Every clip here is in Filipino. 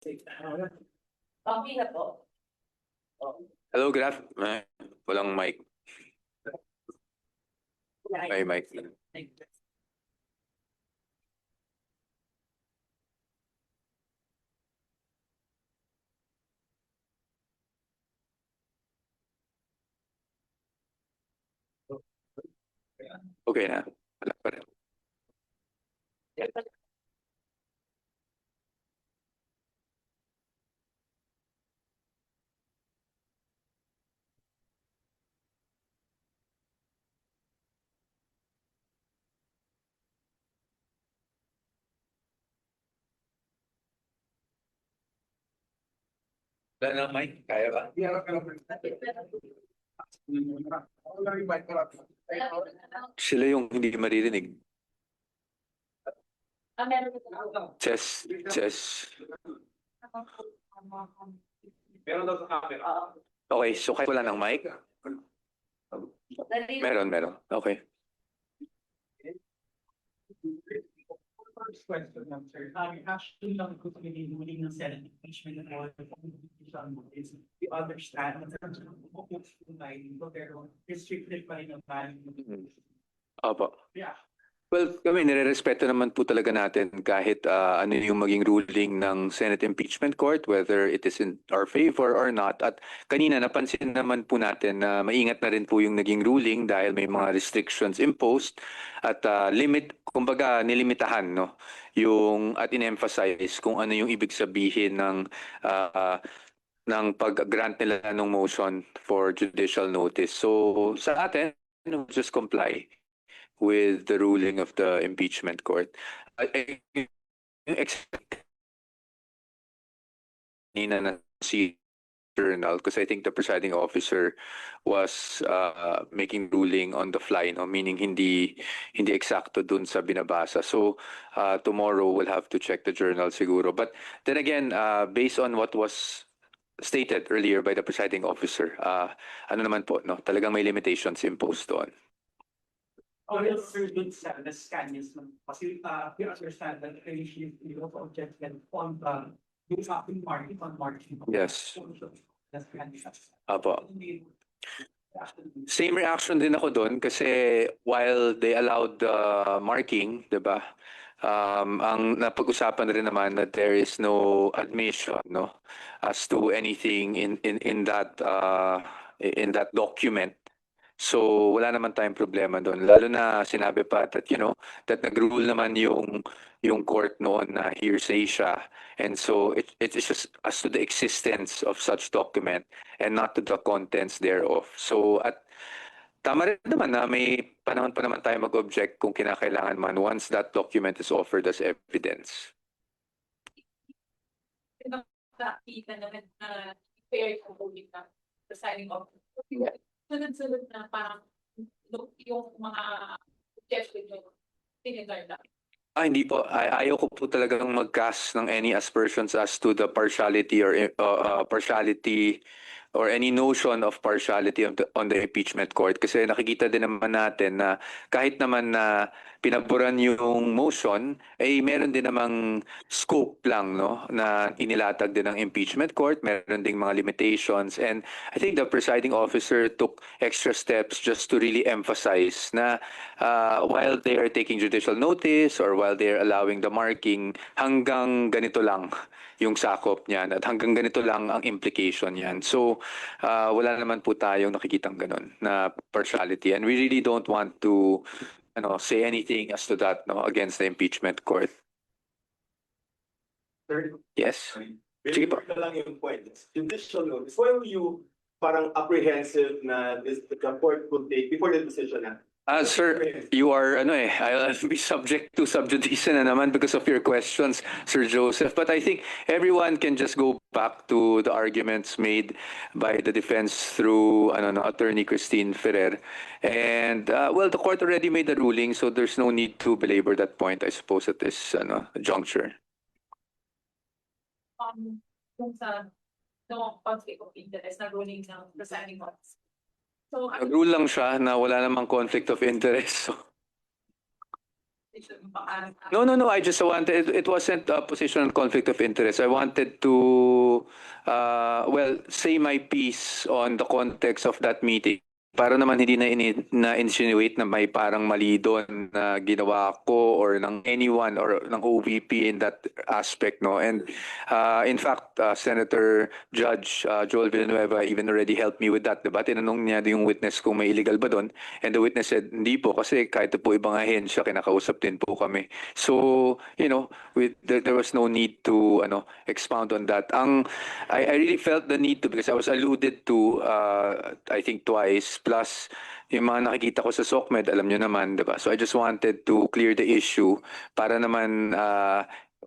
Okay na po. Hello, good afternoon. Walang mic. May mic. Okay na. Wala pa rin. Wala na mic? Kaya ba? Sila yung hindi maririnig. Meron na. Chess. Meron daw sa camera. Okay, so kahit wala ng mic? Meron. Okay. First question, sir. Actually, lang ko pininuling ng Senate impeachment and all is we understand in terms of pero restricted pa rin ang value. Opo. Yeah. Well, kami nire-respeto naman po talaga natin kahit ano yung maging ruling ng Senate Impeachment Court, whether it is in our favor or not. At kanina napansin naman po natin na maingat na rin po yung naging ruling dahil may mga restrictions imposed at kumbaga nilimitahan, no, yung at in-emphasize kung ano yung ibig sabihin ng pag-grant nila ng motion for judicial notice. So sa atin, we'll just comply with the ruling of the impeachment court. Na si journal because I think the presiding officer was making ruling on the fly, no? Meaning hindi eksakto dun sa binabasa. So tomorrow we'll have to check the journal siguro. But then again, based on what was stated earlier by the presiding officer, ano naman po, no? Talagang may limitations imposed doon. Sir, dun sa the scan is kasi we understand that the issue is objected on the shopping market on margin. Yes. That's Apo. Same reaction din ako doon kasi while they allowed the marking, 'di ba? Ang napag-usapan rin naman that there is no admission, no, as to anything in that document. So wala naman tayong problema doon. Lalo na sinabi pa that that nag-rule naman yung court noon na hearsay siya. And so it's just as to the existence of such document and not to the contents thereof. So at tama rin naman na may panahon pa naman tayo mag-object kung kinakailangan man once that document is offered as evidence. Nakita naman na fair yung ruling na presiding officer. Sunod-sunod na parang yung mga suggestion yung tinigar lang. Hindi po. Ayaw ko po talagang mag-cast ng any aspersions as to the partiality or any notion of partiality on the impeachment court. Kasi nakikita din naman natin na kahit naman na pinaboran yung motion, ay meron din namang scope lang, no, na inilatag din ng impeachment court. Meron ding mga limitations. And I think the presiding officer took extra steps just to really emphasize na while they are taking judicial notice or while they are allowing the marking, hanggang ganito lang yung sakop niyan at hanggang ganito lang ang implication niyan. So wala naman po tayong nakikitang ganun na partiality, and we really don't want to say anything as to that, no, against the impeachment court. Sir, Yes. Sige po. na lang yung point. Judicial notice. Why were you parang apprehensive na the court could take before the decision na? Sir, you are I'll be subject to sub judice na naman because of your questions, Sir Joseph. But I think everyone can just go back to the arguments made by the defense through Attorney Christine Ferrer. And well, the court already made the ruling, so there's no need to belabor that point, I suppose, at this juncture. Kung sa no conflict of interest na ruling ng presiding officer. So, Nag-rule lang siya na wala namang conflict of interest. No, no, no. I just wanted, it wasn't a positional conflict of interest. I wanted to, well, say my piece on the context of that meeting. Para naman hindi na insinuate na may parang mali doon na ginawa ko or ng anyone or ng OVP in that aspect, no? And in fact, Senator Judge Joel Villanueva even already helped me with that, diba? Tinanong niya yung witness kung may illegal ba doon. And the witness said, hindi po, kasi kahit po ibang ahensya, kinakausap din po kami. So, you know, there was no need to expound on that. I really felt the need to because I was alluded to, I think twice, plus yung mga nakikita ko sa SOCMED, alam nyo naman, diba? So I just wanted to clear the issue para naman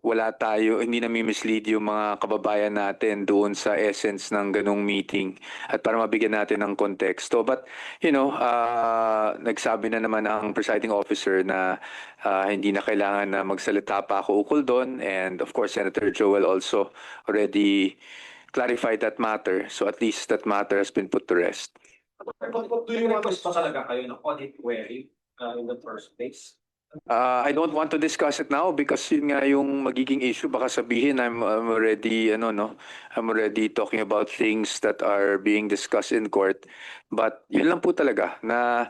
wala tayo, hindi na mislead yung mga kababayan natin doon sa essence ng ganong meeting at para mabigyan natin ng konteksto. But, you know, nagsabi na naman ang presiding officer na hindi na kailangan na magsalita pa ako ukol doon. And of course, Senator Joel also already clarified that matter. So at least that matter has been put to rest. But do you want to talaga kayo ng audit query in the first place? I don't want to discuss it now because yun nga yung magiging issue. Baka sabihin I'm already I'm already talking about things that are being discussed in court. But yun lang po talaga na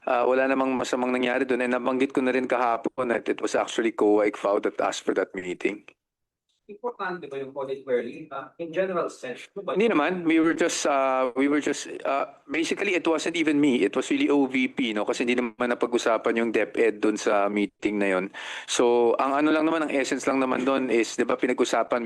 wala namang masamang nangyari doon. And nabanggit ko na rin kahapon that it was actually COA ICFAO that asked for that meeting. Importante ba yung audit query? In general sense, Hindi naman, we were just basically it wasn't even me, it was really OVP, no, kasi hindi naman napag-usapan yung DepEd doon sa meeting na yon. So ang ano lang naman, ang essence lang naman doon is, 'di ba, pinag-usapan,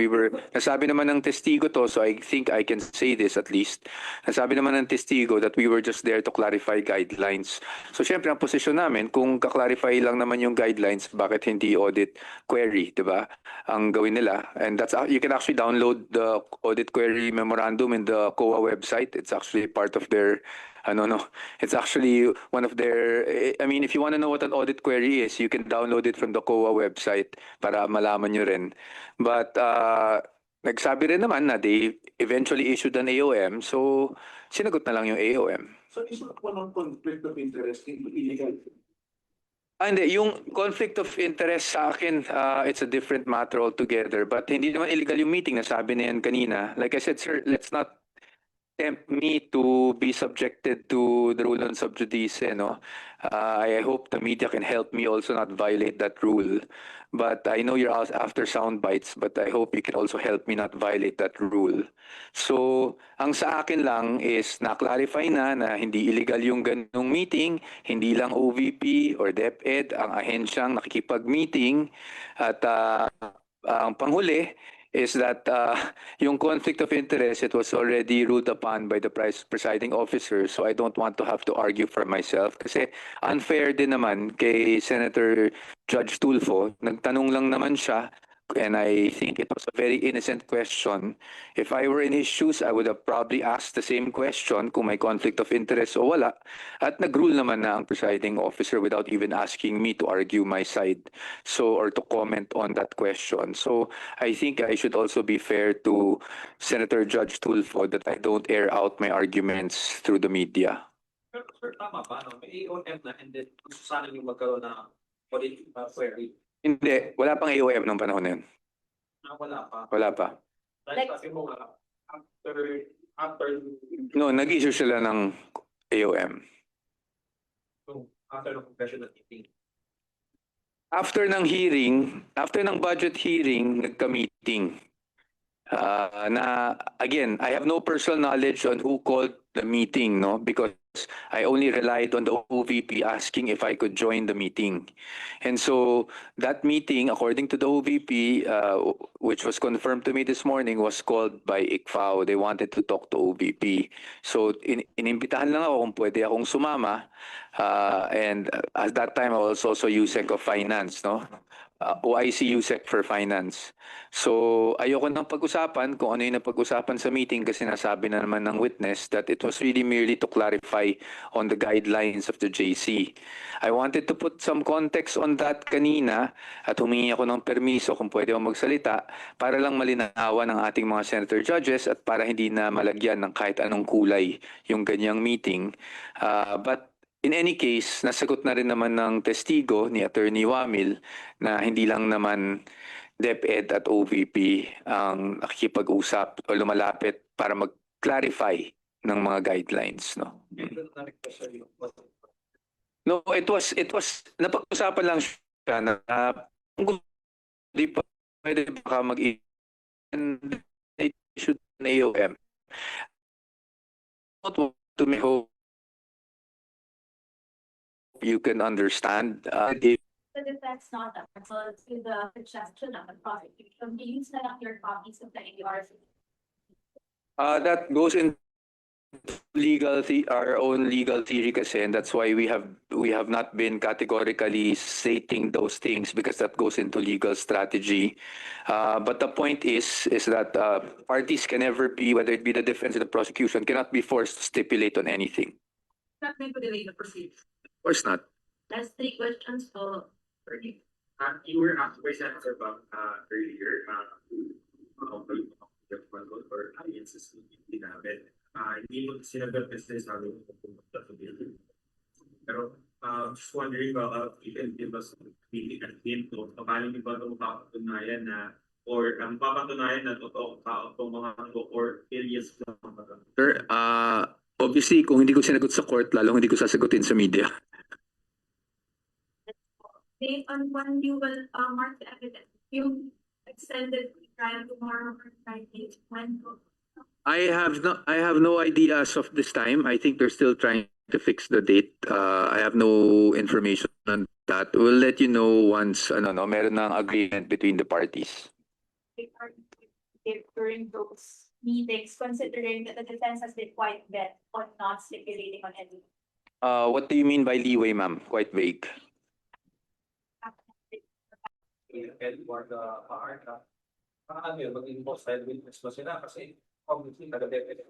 nasabi naman ng testigo to, so I think I can say this at least. Nasabi naman ng testigo that we were just there to clarify guidelines. So syempre ang posisyon namin, kung ka-clarify lang naman yung guidelines, bakit hindi audit query, 'di ba? Ang gawin nila. And that's you can actually download the audit query memorandum in the COA website. It's actually part of their it's actually one of their I mean, if you want to know what an audit query is, you can download it from the COA website para malaman nyo rin. But nagsabi rin naman na they eventually issued an AOM, so sinagot na lang yung AOM. So is not one on conflict of interest in illegal? Hindi, yung conflict of interest sa akin, it's a different matter altogether. But hindi naman illegal yung meeting, nasabi na yan kanina. Like I said, sir, let's not tempt me to be subjected to the rule on sub judice, no? I hope the media can help me also not violate that rule. But I know you're after sound bites, but I hope you can also help me not violate that rule. So, ang sa akin lang is na-clarify na hindi illegal yung ganung meeting, hindi lang OVP or DepEd ang ahensyang nakikipag-meeting. At ang panghuli is that yung conflict of interest, it was already ruled upon by the presiding officer, so I don't want to have to argue for myself. Kasi unfair din naman kay Senator Judge Tulfo, nagtanong lang naman siya, and I think it was a very innocent question. If I were in his shoes, I would have probably asked the same question kung may conflict of interest o wala. At nag-rule naman na ang presiding officer without even asking me to argue my side, so or to comment on that question. So I think I should also be fair to Senator Judge Tulfo that I don't air out my arguments through the media. Pero sir, tama ba? May AOM na and then gusto sana yung magkaroon ng audit query. Hindi, wala pang AOM nung panahon na yun. Wala pa. Wala pa. Dahil sabi mo nga, after No, nag-issue sila ng AOM. the congressional meeting. After ng budget hearing, nagka-meeting. Again, I have no personal knowledge on who called the meeting, no, because I only relied on the OVP asking if I could join the meeting. And so that meeting, according to the OVP, which was confirmed to me this morning, was called by ICFAO. They wanted to talk to OVP. So inimbitahan lang ako kung pwede akong sumama. And at that time, I was also USEC of Finance, no? OIC USEC for Finance. So ayoko nang pag-usapan kung ano yung napag-usapan sa meeting kasi nasabi na naman ng witness that it was really merely to clarify on the guidelines of the JC. I wanted to put some context on that kanina at humingi ako ng permiso kung pwede akong magsalita para lang malinawan ng ating mga senator judges at para hindi na malagyan ng kahit anong kulay yung ganyang meeting. But in any case, nasagot na rin naman ng testigo ni Attorney Wamil na hindi lang naman DepEd at OVP ang nakikipag-usap o lumalapit para mag-clarify ng mga guidelines, no? No, it was napag-usapan lang siya na kung di pa pwede baka mag-issue ng AOM. Not to me hope you can understand if The defense not applicable to the suggestion of the prosecution, they use na lang your copies of the ARs. that goes in our own legal theory kasi, and that's why we have not been categorically stating those things because that goes into legal strategy. But the point is that parties can never be, whether it be the defense or the prosecution, cannot be forced to stipulate on anything. Not meant to delay the proceedings. Of course not. Last 3 questions for you. You were asked by Senator Bang earlier or alliances hindi namin. Hindi mo sinagot kasi sabi mo pupunta sa bill. Pero just wondering you can give us meeting at hint to paano niyo ba ito mapapatunayan na or mapapatunayan na totoo tao itong mga or areas lang. Sir, obviously, kung hindi ko sinagot sa court, lalong hindi ko sasagutin sa media. Based on when you will mark the evidence, you extended the trial tomorrow for Friday, when to? I have no idea as of this time. I think they're still trying to fix the date. I have no information on that. We'll let you know once meron ng agreement between the parties. During those meetings, considering that the defense has been quite bent on not stipulating on any. What do you mean by leeway, ma'am? Quite vague. Edward Paarca. Ano yun, mag-involve side witness ba sila? Kasi obviously taga-DepEd.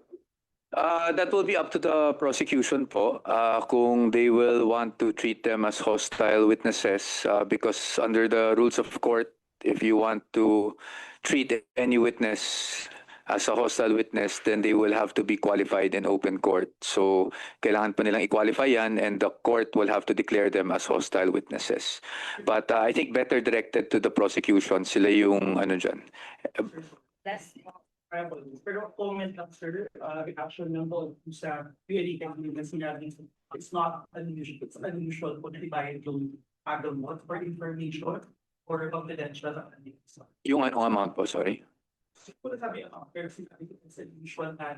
That will be up to the prosecution po kung they will want to treat them as hostile witnesses because under the rules of court, if you want to treat any witness as a hostile witness, then they will have to be qualified in open court. So kailangan pa nilang i-qualify yan and the court will have to declare them as hostile witnesses. But I think better directed to the prosecution, sila yung dyan. That's Pero comment lang sir, reaction lang po sa PLD na sinabi it's not unusual, it's unusual kung nalibayan yung agamot for information or confidential. Yung amount po, sorry. Siguro sabi pero sinabi ko it's unusual na